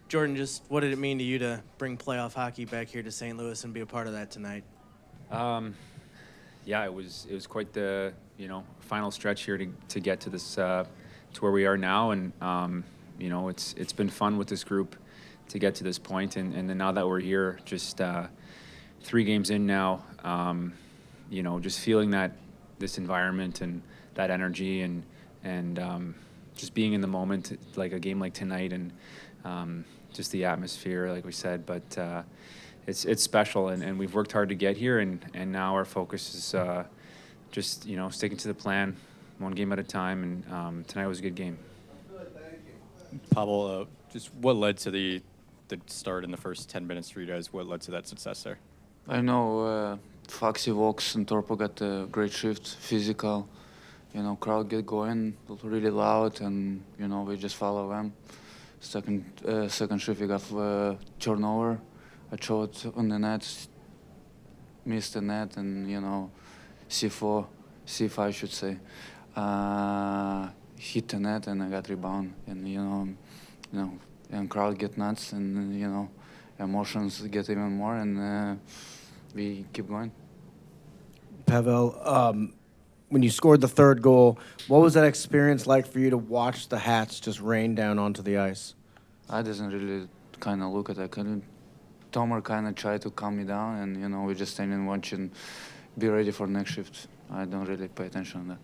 Jordan, just what did it mean to you to bring playoff hockey back here to St. Louis and be a part of that tonight? Yeah, it was quite the final stretch here to get to this to where we are now, and it's been fun with this group to get to this point, and then now that we're here, just 3 games in now, just feeling that this environment and that energy and just being in the moment, like a game like tonight, and just the atmosphere, like we said, but it's special, and we've worked hard to get here, and now our focus is just sticking to the plan, one game at a time, and tonight was a good game. Pavel, just what led to the start in the first 10 minutes for you guys? What led to that success there? I know Foxy Vox and Torpo got a great shift, physical. Crowd get going really loud, and we just follow them. Second shift we got turnover. I shot on the net, missed the net, and C5 I should say, hit the net, and I got rebound, and and crowd get nuts, and emotions get even more, and we keep going. Pavel, when you scored the third goal, what was that experience like for you to watch the hats just rain down onto the ice? I didn't really kind of look at it. Tomer kind of tried to calm me down, and we just stand and watch and be ready for next shift. I don't really pay attention on that.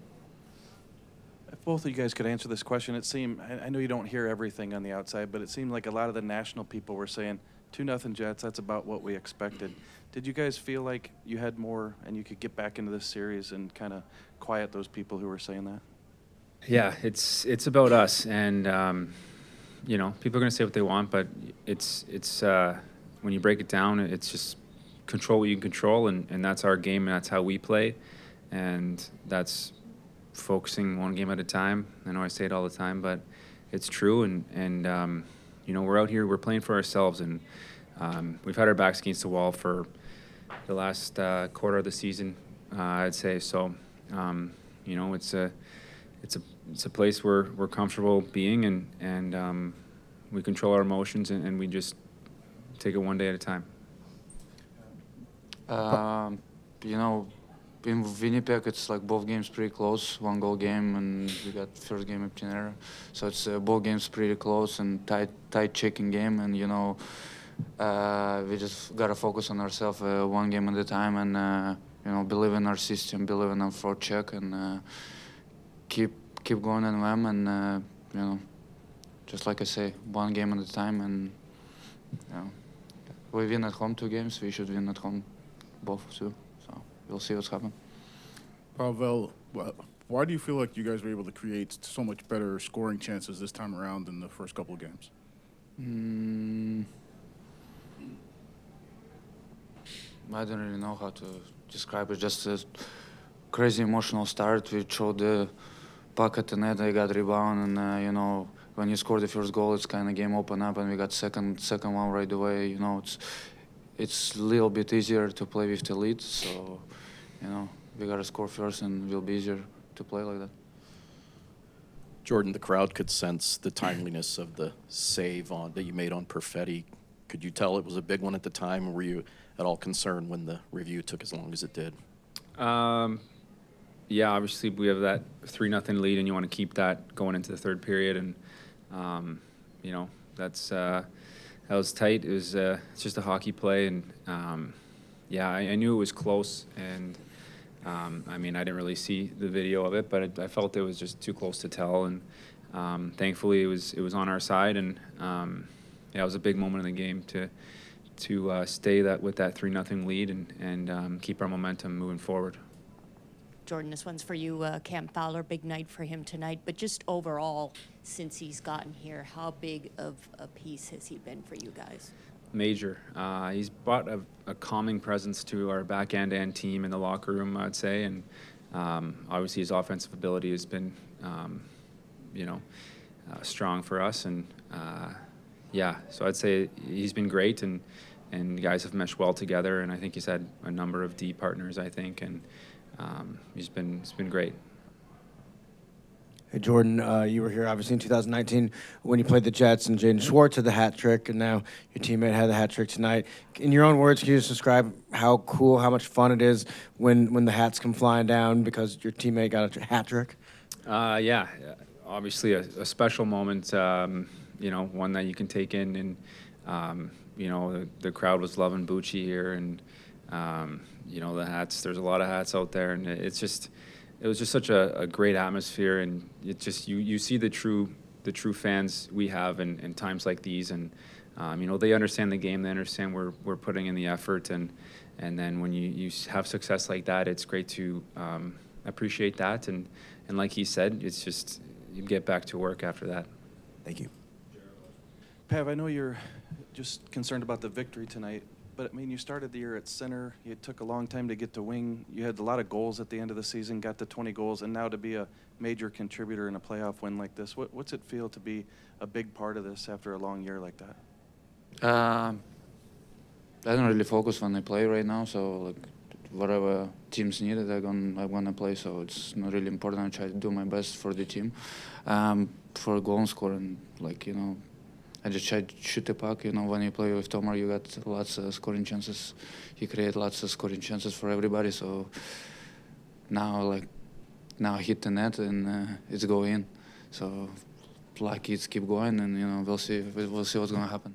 If both of you guys could answer this question, it seemed, I know you don't hear everything on the outside, but it seemed like a lot of the national people were saying 2-0 Jets, that's about what we expected. Did you guys feel like you had more and you could get back into this series and kind of quiet those people who were saying that? Yeah, it's about us, and people are going to say what they want, but it's when you break it down, it's just control what you can control, and that's our game, and that's how we play, and that's focusing one game at a time. I know I say it all the time, but it's true, and we're out here, we're playing for ourselves, and we've had our backs against the wall for the last quarter of the season, I'd say. So, it's a place where we're comfortable being, and we control our emotions, and we just take it one day at a time. In Winnipeg, it's like both games pretty close, 1-goal game, and we got first game empty netter. So it's both games pretty close and tight checking game, and we just gotta focus on ourselves one game at a time, and believe in our system, believe in our forward check, and keep going on them, and just like I say, one game at a time, and we win at home 2 games, we should win at home both too. So we'll see what's happening. Pavel, why do you feel like you guys were able to create so much better scoring chances this time around than the first couple of games? I don't really know how to describe it. Just a crazy emotional start. We showed the puck at the net, I got rebound, and when you score the first goal, it's kind of game open up, and we got second one right away. It's a little bit easier to play with the lead, so we gotta score first, and it'll be easier to play like that. Jordan, the crowd could sense the timeliness of the save that you made on Perfetti. Could you tell it was a big one at the time, or were you at all concerned when the review took as long as it did? Yeah, obviously we have that 3-0 lead, and you want to keep that going into the third period, and that was tight. It was it's just a hockey play, and I knew it was close, and I didn't really see the video of it, but I felt it was just too close to tell, and thankfully it was on our side, and it was a big moment in the game to stay with that 3-0 lead and keep our momentum moving forward. Jordan, this one's for you. Cam Fowler, big night for him tonight. But just overall, since he's gotten here, how big of a piece has he been for you guys? Major. He's brought a calming presence to our back end and team in the locker room, I'd say. And obviously his offensive ability has been, strong for us. And, so I'd say he's been great, and guys have meshed well together. And I think he's had a number of D partners, I think. And it's been great. Hey, Jordan, you were here obviously in 2019 when you played the Jets, and Jaden Schwartz had the hat trick, and now your teammate had the hat trick tonight. In your own words, can you just describe how cool, how much fun it is when the hats come flying down because your teammate got a hat trick? Yeah, obviously a special moment, you know, one that you can take in. And, you know, the crowd was loving Bucci here. And, you know, the hats, there's a lot of hats out there. And it was just such a great atmosphere. And it just, you see the true fans we have in times like these. And, you know, they understand the game. They understand we're putting in the effort. And then when you have success like that, it's great to appreciate that. And like he said, it's just you get back to work after that. Thank you. Pav, I know you're just concerned about the victory tonight, but I mean, you started the year at center. It took a long time to get to wing. You had a lot of goals at the end of the season, got to 20 goals, and now to be a major contributor in a playoff win like this, what's it feel to be a big part of this after a long year like that? I don't really focus when I play right now, so like whatever teams need it, I'm gonna play. So it's not really important. I try to do my best for the team. For goal scoring, like, you know, I just try to shoot the puck. You know, when you play with Tomer, you got lots of scoring chances. He create lots of scoring chances for everybody. So now hit the net and it's go in. So lucky it's keep going, and you know we'll see what's gonna happen.